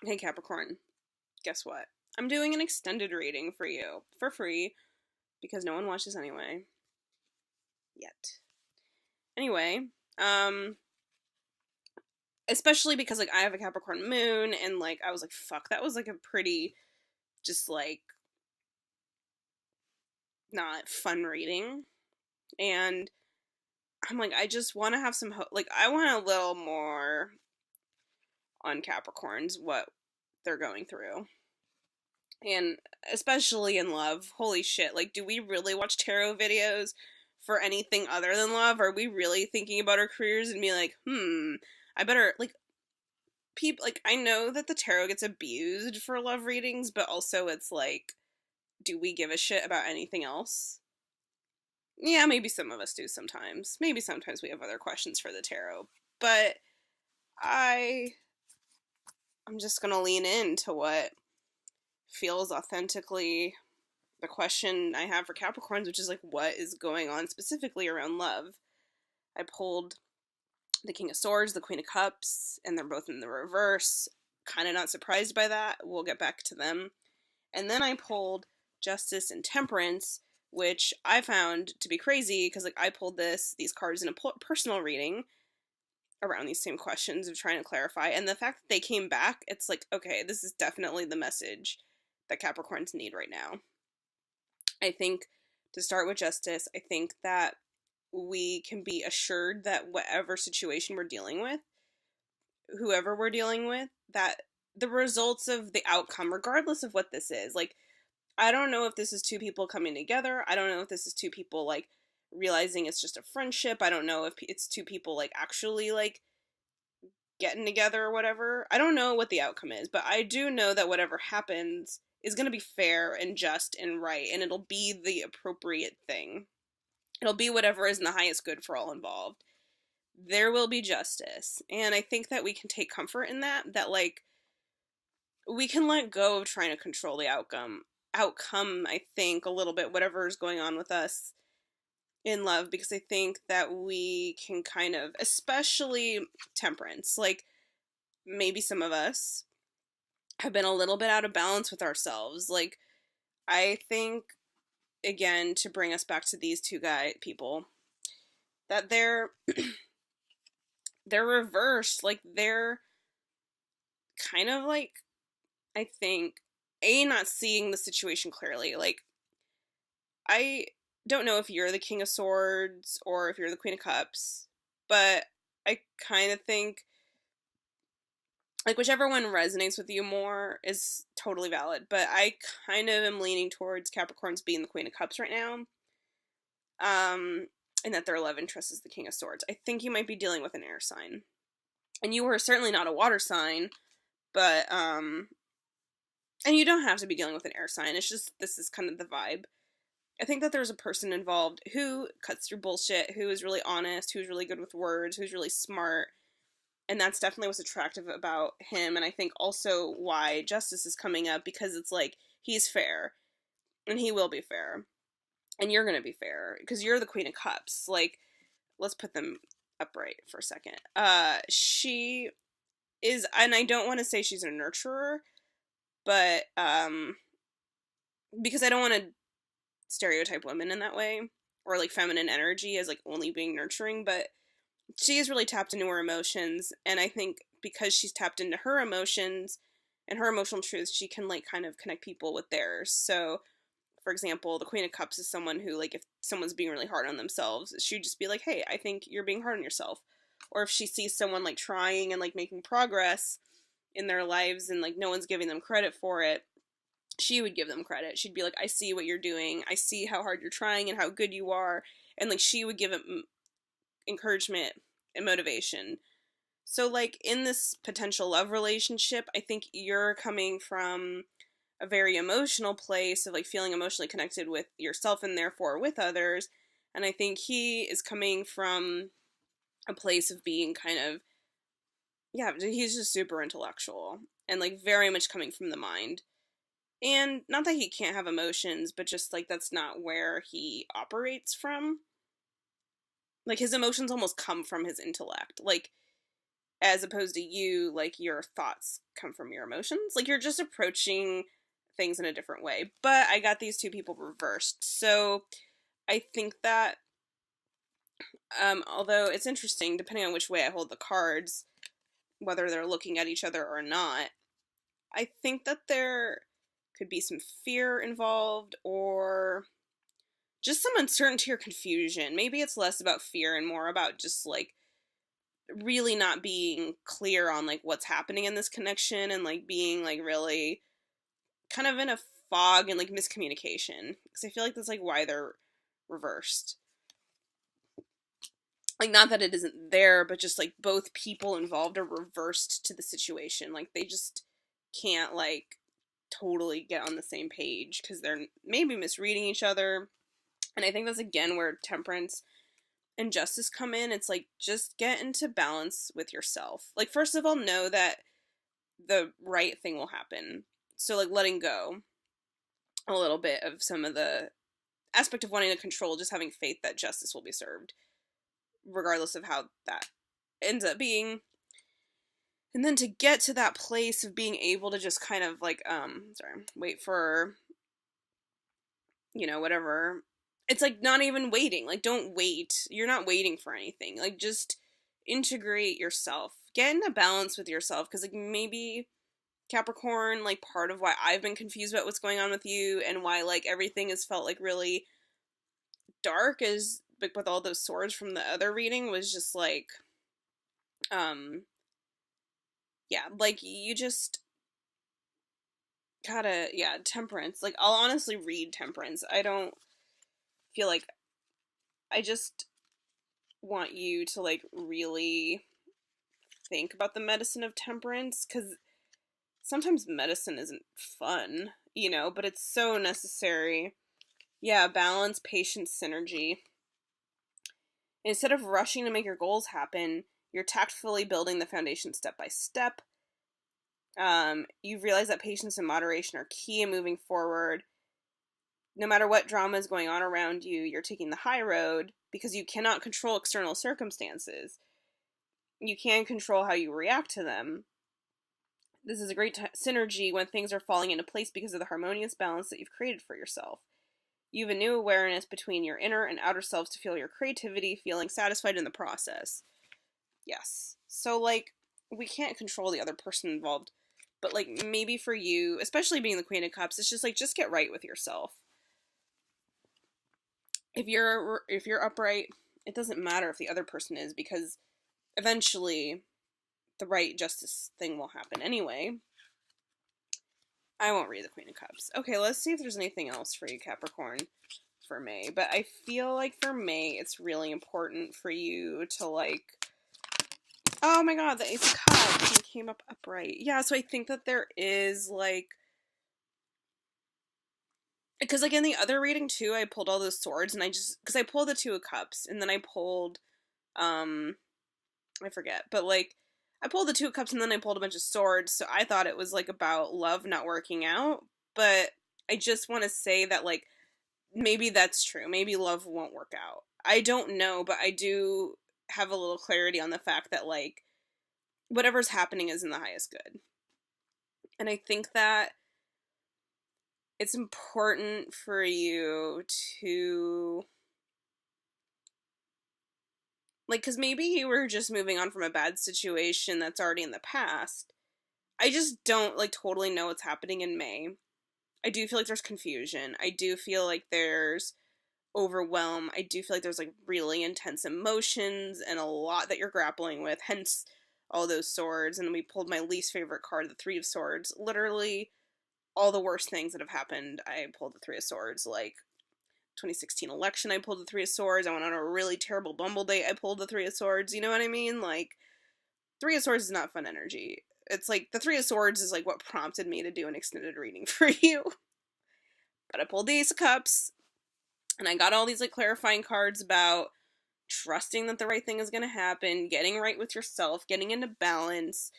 Hey Capricorn, guess what? I'm doing an extended reading for you for free because no one watches anyway. Yet. Anyway, um, especially because like I have a Capricorn moon and like I was like, fuck, that was like a pretty just like not fun reading. And I'm like, I just want to have some hope. Like, I want a little more on Capricorns, what they're going through. And especially in love. Holy shit. Like, do we really watch tarot videos for anything other than love? Are we really thinking about our careers and be like, I better, like, people, like, I know that the tarot gets abused for love readings, but also it's like, do we give a shit about anything else? Yeah, maybe some of us do sometimes. Maybe sometimes we have other questions for the tarot. But I I'm just gonna lean into what feels authentically the question I have for Capricorns, which is like, what is going on specifically around love? I pulled the King of Swords, the Queen of Cups, and they're both in the reverse. Kind of not surprised by that. We'll get back to them. And then I pulled Justice and Temperance, which I found to be crazy because like I pulled these cards in a personal reading around these same questions of trying to clarify, and the fact that they came back, it's like, okay, this is definitely the message that Capricorns need right now. I think to start with Justice, I think that we can be assured that whatever situation we're dealing with, whoever we're dealing with, that the results of the outcome, regardless of what this is, like, I don't know if this is two people coming together. I don't know if this is two people, like, realizing it's just a friendship. I don't know if it's two people, like, actually, like, getting together or whatever. I don't know what the outcome is, but I do know that whatever happens is going to be fair and just and right, and it'll be the appropriate thing. It'll be whatever is in the highest good for all involved. There will be justice. And I think that we can take comfort in that like we can let go of trying to control the outcome, I think, a little bit, whatever is going on with us in love, because I think that we can kind of, especially Temperance, like maybe some of us have been a little bit out of balance with ourselves. Like, I think, again, to bring us back to these two people, that they're reversed. Like, they're kind of like, I think, not seeing the situation clearly. Like, I don't know if you're the King of Swords or if you're the Queen of Cups, but I kind of think, like, whichever one resonates with you more is totally valid, but I kind of am leaning towards Capricorns being the Queen of Cups right now, and that their love interest is the King of Swords. I think you might be dealing with an air sign, and you are certainly not a water sign, but, and you don't have to be dealing with an air sign, it's just, this is kind of the vibe. I think that there's a person involved who cuts through bullshit, who is really honest, who's really good with words, who's really smart, and that's definitely what's attractive about him. And I think also why Justice is coming up, because it's like, he's fair, and he will be fair, and you're gonna be fair, because you're the Queen of Cups. Like, let's put them upright for a second. She is, and I don't want to say she's a nurturer, but, because I don't want to stereotype women in that way, or like feminine energy as like only being nurturing, but she is really tapped into her emotions, and I think because she's tapped into her emotions and her emotional truths, she can like kind of connect people with theirs. So, for example, the Queen of Cups is someone who, like, if someone's being really hard on themselves, she'd just be like, hey, I think you're being hard on yourself. Or if she sees someone like trying and like making progress in their lives and like no one's giving them credit for it, she would give them credit. She'd be like, I see what you're doing. I see how hard you're trying and how good you are. And like she would give it encouragement and motivation. So like in this potential love relationship, I think you're coming from a very emotional place of like feeling emotionally connected with yourself and therefore with others. And I think he is coming from a place of being kind of, yeah, he's just super intellectual and like very much coming from the mind. And not that he can't have emotions, but just like that's not where he operates from. Like his emotions almost come from his intellect. Like, as opposed to you, like, your thoughts come from your emotions. Like, you're just approaching things in a different way. But I got these two people reversed. So I think that, although it's interesting, depending on which way I hold the cards, whether they're looking at each other or not, I think that there could be some fear involved, or just some uncertainty or confusion. Maybe it's less about fear and more about just, like, really not being clear on, like, what's happening in this connection, and, like, being, like, really kind of in a fog and, like, miscommunication. Because I feel like that's, like, why they're reversed. Like, not that it isn't there, but just, like, both people involved are reversed to the situation. Like, they just can't, like, totally get on the same page because they're maybe misreading each other. And I think that's, again, where temperance and justice come in. It's like, just get into balance with yourself. Like, first of all, know that the right thing will happen. So, like, letting go a little bit of some of the aspect of wanting to control, just having faith that justice will be served, regardless of how that ends up being. And then to get to that place of being able to just kind of, like, wait for, whatever. It's like not even waiting. Like, don't wait. You're not waiting for anything. Like, just integrate yourself. Get into balance with yourself. Because, like, maybe Capricorn, like, part of why I've been confused about what's going on with you and why, like, everything has felt, like, really dark is, like, with all those swords from the other reading was just, like, yeah, like, you just gotta, temperance. Like, I'll honestly read temperance. I don't feel like, I just want you to, like, really think about the medicine of temperance, because sometimes medicine isn't fun, but it's so necessary. Yeah, balance, patience, synergy. Instead of rushing to make your goals happen, you're tactfully building the foundation step by step. You've realized that patience and moderation are key in moving forward. No matter what drama is going on around you, you're taking the high road because you cannot control external circumstances. You can control how you react to them. This is a great synergy when things are falling into place because of the harmonious balance that you've created for yourself. You have a new awareness between your inner and outer selves to feel your creativity, feeling satisfied in the process. Yes. So, like, we can't control the other person involved, but, like, maybe for you, especially being the Queen of Cups, it's just, like, just get right with yourself. If you're upright, it doesn't matter if the other person is, because eventually the right justice thing will happen anyway. I won't read the Queen of Cups. Okay, let's see if there's anything else for you, Capricorn, for May. But I feel like for May, it's really important for you to, like... Oh my god, the Ace of Cups came up upright. Yeah, so I think that there is, like... Because, like, in the other reading, too, I pulled all those swords, and I just... Because I pulled the Two of Cups, and then I pulled... I forget. But, like, I pulled the Two of Cups, and then I pulled a bunch of swords, so I thought it was, like, about love not working out. But I just want to say that, like, maybe that's true. Maybe love won't work out. I don't know, but I do have a little clarity on the fact that, like, whatever's happening is in the highest good. And I think that it's important for you to, like, because maybe you were just moving on from a bad situation that's already in the past. I just don't, like, totally know what's happening in May. I do feel like there's confusion. I do feel like there's overwhelm. I do feel like there's, like, really intense emotions and a lot that you're grappling with, hence all those swords. And we pulled my least favorite card, the Three of Swords. Literally all the worst things that have happened, I pulled the Three of Swords. Like, 2016 election, I pulled the Three of Swords. I went on a really terrible Bumble date, I pulled the Three of Swords. You know what I mean? Like, Three of Swords is not fun energy. It's like, the Three of Swords is, like, what prompted me to do an extended reading for you. But I pulled the Ace of Cups, and I got all these, like, clarifying cards about trusting that the right thing is going to happen, getting right with yourself, getting into balance,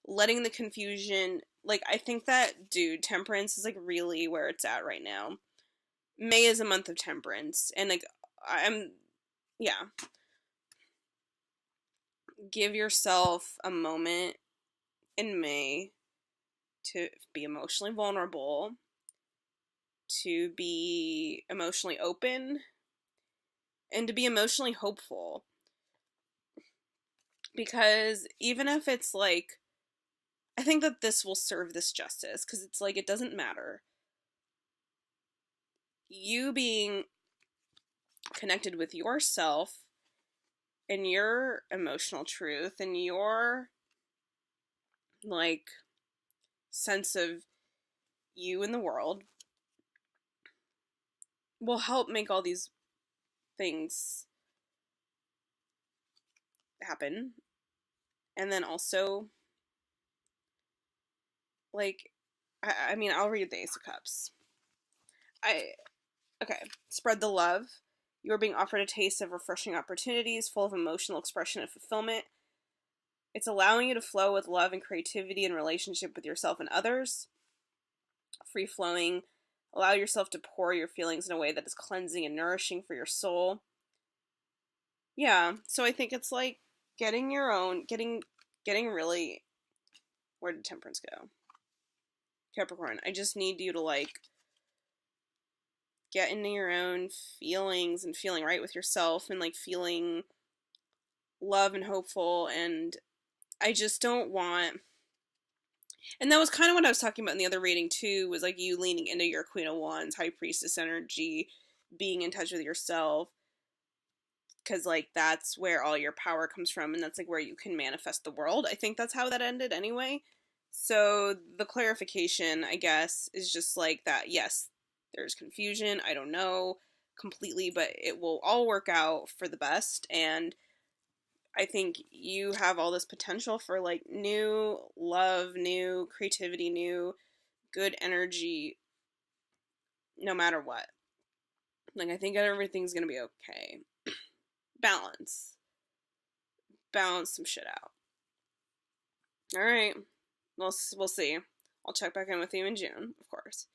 letting the confusion, like, I think that, dude, temperance is, like, really where it's at right now. May is a month of temperance, and, like, give yourself a moment in May to be emotionally vulnerable, to be emotionally open, and to be emotionally hopeful. Because even if it's like, I think that this will serve this justice, because it's like, it doesn't matter. You being connected with yourself and your emotional truth and your, like, sense of you in the world will help make all these things happen. And then also, like, I mean, I'll read the Ace of Cups. Okay. Spread the love. You are being offered a taste of refreshing opportunities full of emotional expression and fulfillment. It's allowing you to flow with love and creativity in relationship with yourself and others. Free flowing. Allow yourself to pour your feelings in a way that is cleansing and nourishing for your soul. Yeah, so I think it's like getting your own, getting really, where did Temperance go? Capricorn, I just need you to, like, get into your own feelings and feeling right with yourself and, like, feeling love and hopeful. And I just don't want, and that was kind of what I was talking about in the other reading too, was like you leaning into your Queen of Wands, High Priestess energy, being in touch with yourself, because, like, that's where all your power comes from, and that's, like, where you can manifest the world. I think that's how that ended anyway. So the clarification, I guess, is just like that, yes, there's confusion, I don't know completely, but it will all work out for the best. And I think you have all this potential for, like, new love, new creativity, new good energy, no matter what. Like, I think everything's gonna be okay. Balance some shit out. All right. We'll see. I'll check back in with you in June, of course.